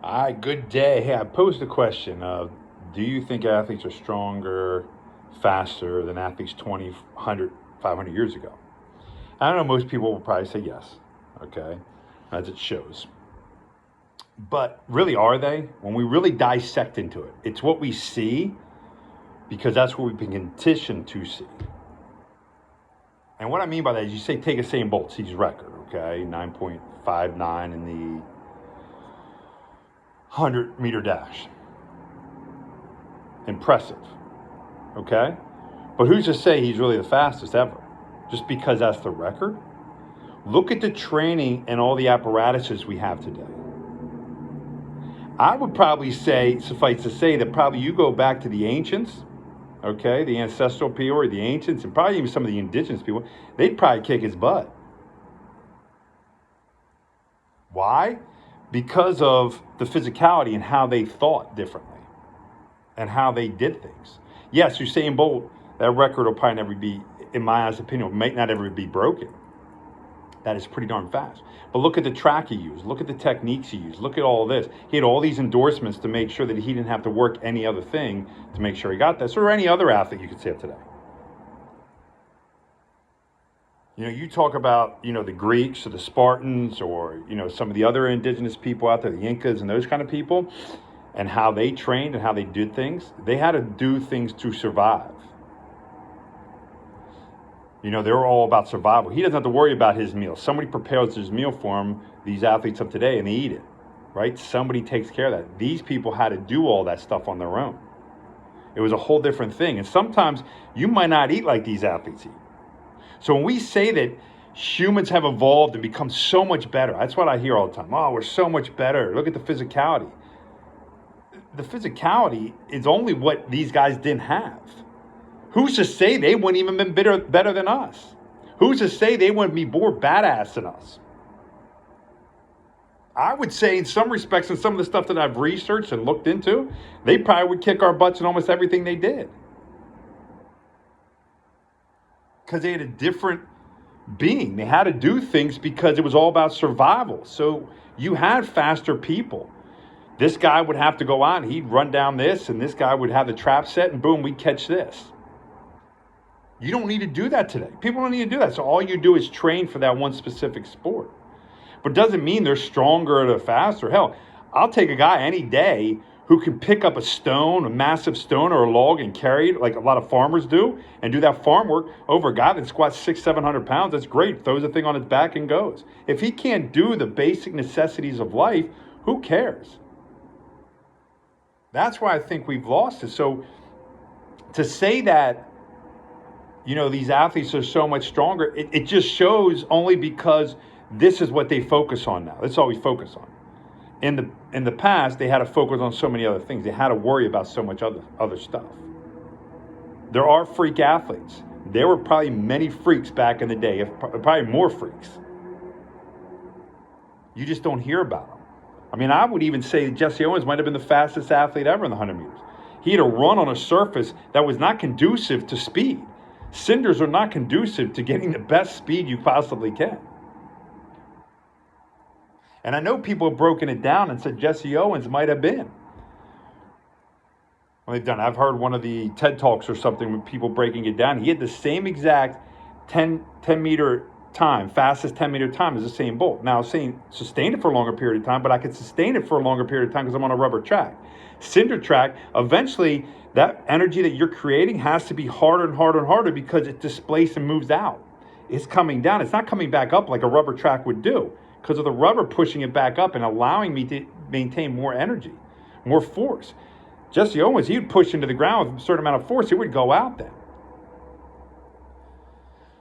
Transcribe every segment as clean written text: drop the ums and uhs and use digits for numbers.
All right, good day. Hey, I posed a question of, do you think athletes are stronger, faster than athletes 20, 100, 500 years ago? I don't know, most people will probably say yes, okay, as it shows. But really, are they? When we really dissect into it, it's what we see because that's what we've been conditioned to see. And what I mean by that is you say take Usain Bolt's his record, okay, 9.59 in the 100-meter dash. Impressive, okay? But who's to say he's really the fastest ever? Just because that's the record? Look at the training and all the apparatuses we have today. I would probably say, suffice to say, that probably you go back to the ancients, okay, the ancestral people or the ancients, and probably even some of the indigenous people, they'd probably kick his butt. Why? Because of the physicality and how they thought differently and how they did things. Yes, Usain Bolt, that record will probably never be, in my honest opinion, might not ever be broken. That is pretty darn fast. But look at the track he used. Look at the techniques he used. Look at all this. He had all these endorsements to make sure that he didn't have to work any other thing to make sure he got this, or any other athlete you could say of today. You know, you talk about, the Greeks or the Spartans or, some of the other indigenous people out there, the Incas and those kind of people, and how they trained and how they did things. They had to do things to survive. They were all about survival. He doesn't have to worry about his meal. Somebody prepares his meal for him, these athletes of today, and they eat it, right? Somebody takes care of that. These people had to do all that stuff on their own. It was a whole different thing. And sometimes you might not eat like these athletes eat. So when we say that humans have evolved and become so much better, that's what I hear all the time. Oh, we're so much better. Look at the physicality. The physicality is only what these guys didn't have. Who's to say they wouldn't even been better than us? Who's to say they wouldn't be more badass than us? I would say in some respects, in some of the stuff that I've researched and looked into, they probably would kick our butts in almost everything they did. Because they had a different being. They had to do things because it was all about survival. So you had faster people. This guy would have to go out and he'd run down this, and this guy would have the trap set, and boom, we'd catch this. You don't need to do that today. People don't need to do that. So all you do is train for that one specific sport. But it doesn't mean they're stronger or they're faster. Hell, I'll take a guy any day who can pick up a stone, a massive stone or a log, and carry it like a lot of farmers do, and do that farm work over a guy that squats 600-700 pounds. That's great. Throws the thing on his back and goes. If he can't do the basic necessities of life, who cares? That's why I think we've lost it. So to say that, these athletes are so much stronger, it just shows only because this is what they focus on now. That's all we focus on. In the past, they had to focus on so many other things. They had to worry about so much other stuff. There are freak athletes. There were probably many freaks back in the day, probably more freaks. You just don't hear about them. I mean, I would even say Jesse Owens might have been the fastest athlete ever in the 100 meters. He had to run on a surface that was not conducive to speed. Cinders are not conducive to getting the best speed you possibly can. And I know people have broken it down and said Jesse Owens might have been. Well, they've done. I've heard one of the TED Talks or something with people breaking it down. He had the same exact 10-meter time, fastest 10-meter time as Usain Bolt. Now, Usain sustained it for a longer period of time, but I could sustain it for a longer period of time because I'm on a rubber track. Cinder track, eventually that energy that you're creating has to be harder and harder and harder because it displaces and moves out. It's coming down. It's not coming back up like a rubber track would do because of the rubber pushing it back up and allowing me to maintain more energy, more force. Jesse Owens, he would push into the ground with a certain amount of force. It would go out then.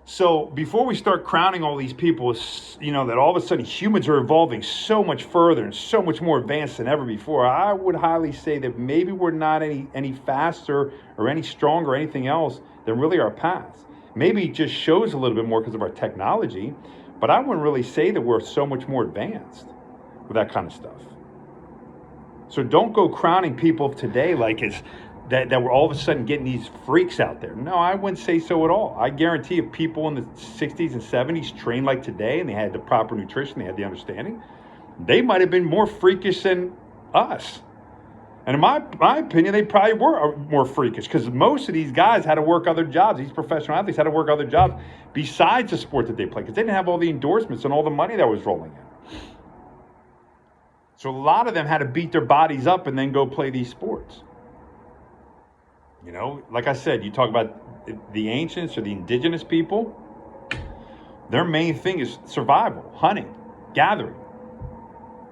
So before we start crowning all these people, that all of a sudden humans are evolving so much further and so much more advanced than ever before, I would highly say that maybe we're not any faster or any stronger or anything else than really our past. Maybe it just shows a little bit more because of our technology, but I wouldn't really say that we're so much more advanced with that kind of stuff. So don't go crowning people today like it's that we're all of a sudden getting these freaks out there. No, I wouldn't say so at all. I guarantee if people in the 60s and 70s trained like today and they had the proper nutrition, they had the understanding, they might have been more freakish than us. And in my opinion, they probably were more freakish because most of these guys had to work other jobs. These professional athletes had to work other jobs besides the sport that they play because they didn't have all the endorsements and all the money that was rolling in. So a lot of them had to beat their bodies up and then go play these sports. You know, like I said, you talk about the ancients or the indigenous people, their main thing is survival, hunting, gathering.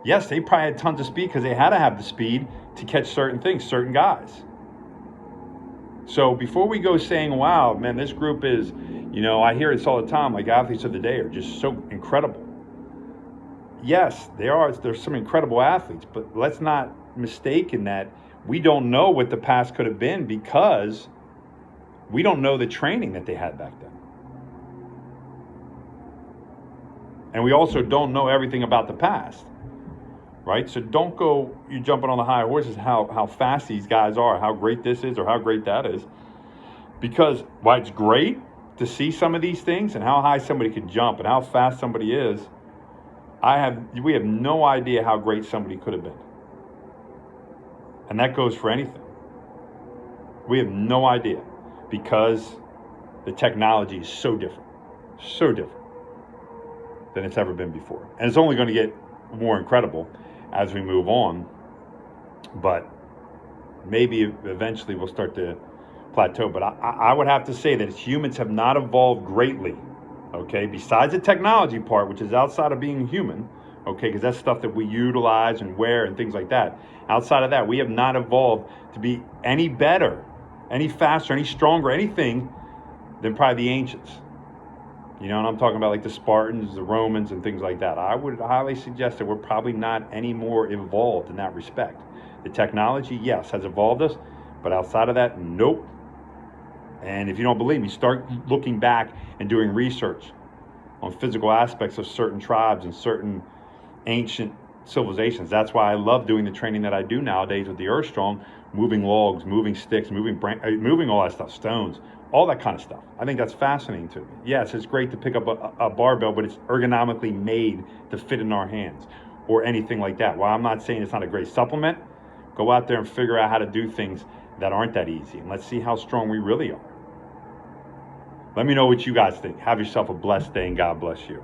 Yes, they probably had tons of speed because they had to have the speed to catch certain things, certain guys. So before we go saying, wow, man, this group is, you know, I hear this all the time, like athletes of the day are just so incredible. Yes, there's some incredible athletes, but let's not mistake in that we don't know what the past could have been because we don't know the training that they had back then. And we also don't know everything about the past, right? So don't go, you jumping on the high horses, how fast these guys are, how great this is or how great that is. Because while it's great to see some of these things and how high somebody could jump and how fast somebody is, we have no idea how great somebody could have been. And that goes for anything. We have no idea because the technology is so different than it's ever been before. And it's only going to get more incredible as we move on. But maybe eventually we'll start to plateau. But I would have to say that humans have not evolved greatly, okay? Besides the technology part, which is outside of being human, okay? Because that's stuff that we utilize and wear and things like that. Outside of that, we have not evolved to be any better, any faster, any stronger, anything than probably the ancients. You know, and I'm talking about like the Spartans, the Romans, and things like that. I would highly suggest that we're probably not any more evolved in that respect. The technology, yes, has evolved us, but outside of that, nope. And if you don't believe me, start looking back and doing research on physical aspects of certain tribes and certain ancient civilizations. That's why I love doing the training that I do nowadays with the Earth Strong, moving logs, moving sticks, moving all that stuff, stones, all that kind of stuff. I think that's fascinating to me. Yes, it's great to pick up a barbell, but it's ergonomically made to fit in our hands or anything like that. While I'm not saying it's not a great supplement, go out there and figure out how to do things that aren't that easy. And let's see how strong we really are. Let me know what you guys think. Have yourself a blessed day and God bless you.